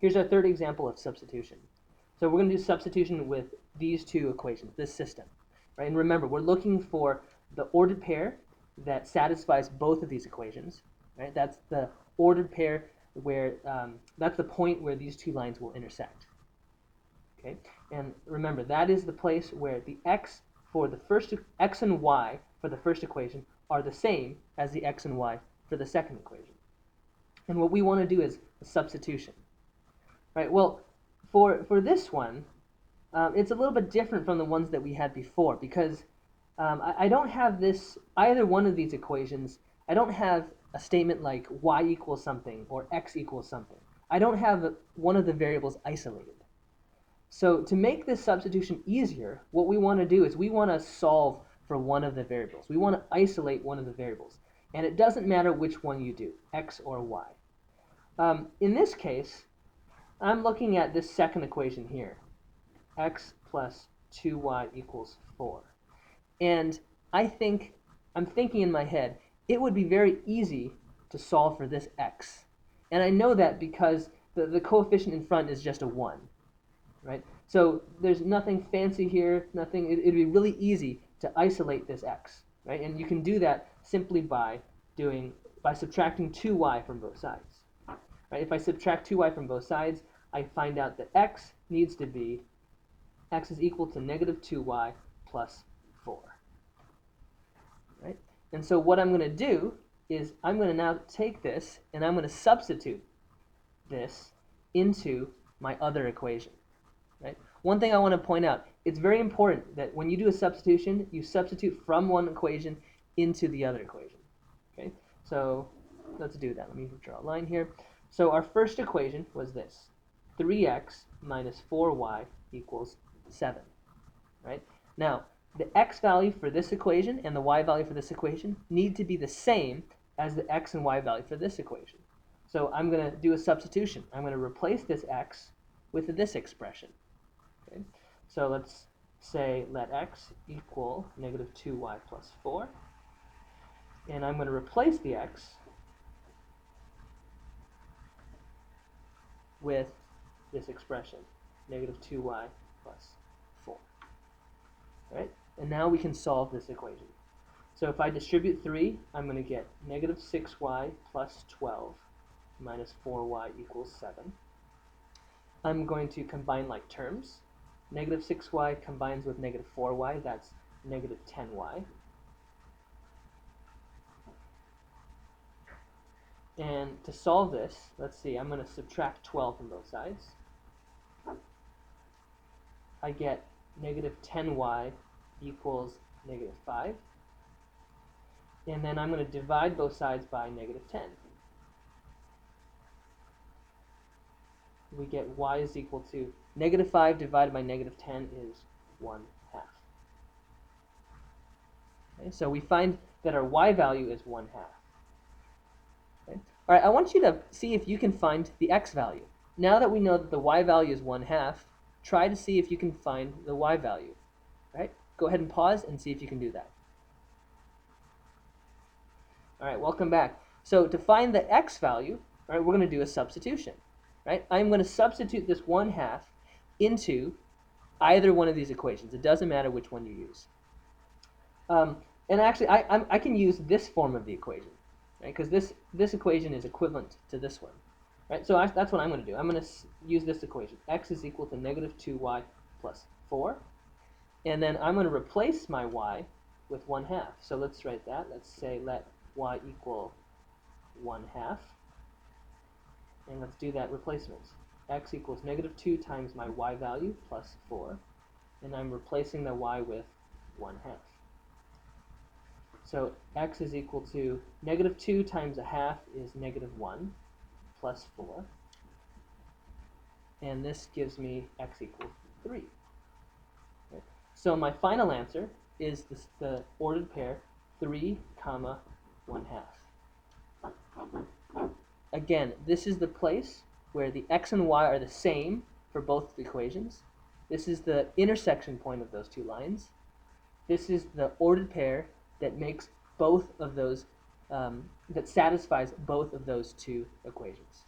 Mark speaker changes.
Speaker 1: Here's our third example of substitution. So we're going to do substitution with these two equations, this system. Right? And remember, we're looking for the ordered pair that satisfies both of these equations. Right? That's the ordered pair where, that's the point where these two lines will intersect. Okay? And remember, that is the place where the x for the first, x and y for the first equation are the same as the x and y for the second equation. And what we want to do is a substitution. Right? Well, for this one, it's a little bit different from the ones that we had before because I don't have this, either one of these equations, I don't have a statement like y equals something or x equals something. I don't have one of the variables isolated. So to make this substitution easier, what we want to do is we want to solve for one of the variables. We want to isolate one of the variables. And it doesn't matter which one you do, x or y. In this case, I'm looking at this second equation here, x plus 2y equals 4. And I'm thinking in my head, it would be very easy to solve for this x. And I know that because the coefficient in front is just a 1. Right? So there's nothing fancy here, nothing. It'd be really easy to isolate this x, right? And you can do that simply by subtracting 2y from both sides. Right? If I subtract 2y from both sides, I find out that x needs to be x is equal to negative 2y plus 4. Right? And so what I'm going to do is I'm going to now take this and I'm going to substitute this into my other equation. Right? One thing I want to point out, it's very important that when you do a substitution, you substitute from one equation into the other equation. Okay? So let's do that. Let me draw a line here. So our first equation was this, 3x minus 4y equals 7. Right? Now, the x value for this equation and the y value for this equation need to be the same as the x and y value for this equation. So I'm going to do a substitution. I'm going to replace this x with this expression. Okay? So let's say let x equal negative 2y plus 4. And I'm going to replace the x with this expression, negative 2y plus 4. All right? And now we can solve this equation. So if I distribute 3, I'm going to get negative 6y plus 12 minus 4y equals 7. I'm going to combine like terms. Negative 6y combines with negative 4y, that's negative 10y. And to solve this, let's see, I'm going to subtract 12 from both sides. I get negative 10y equals negative 5. And then I'm going to divide both sides by negative 10. We get y is equal to negative 5 divided by negative 10 is 1/2. Okay, so we find that our y value is 1/2. Okay. All right, I want you to see if you can find the x value. Now that we know that the y value is 1/2, try to see if you can find the y value. All right, go ahead and pause and see if you can do that. All right, welcome back. So to find the x value, all right, we're going to do a substitution. Right? I'm going to substitute this 1/2 into either one of these equations. It doesn't matter which one you use. And actually, I can use this form of the equation, right? Because this equation is equivalent to this one. Right? So that's what I'm going to do. I'm going to use this equation. X is equal to negative 2y plus 4. And then I'm going to replace my y with 1/2. So let's write that. Let's say let y equal 1/2. And let's do that replacement. X equals negative 2 times my y value plus 4. And I'm replacing the y with 1/2. So x is equal to negative 2 times 1/2 is negative 1 plus 4. And this gives me x equals 3. Okay. So my final answer is the ordered pair 3, 1/2. Again, this is the place where the x and y are the same for both the equations. This is the intersection point of those two lines. This is the ordered pair that makes both of those, that satisfies both of those two equations.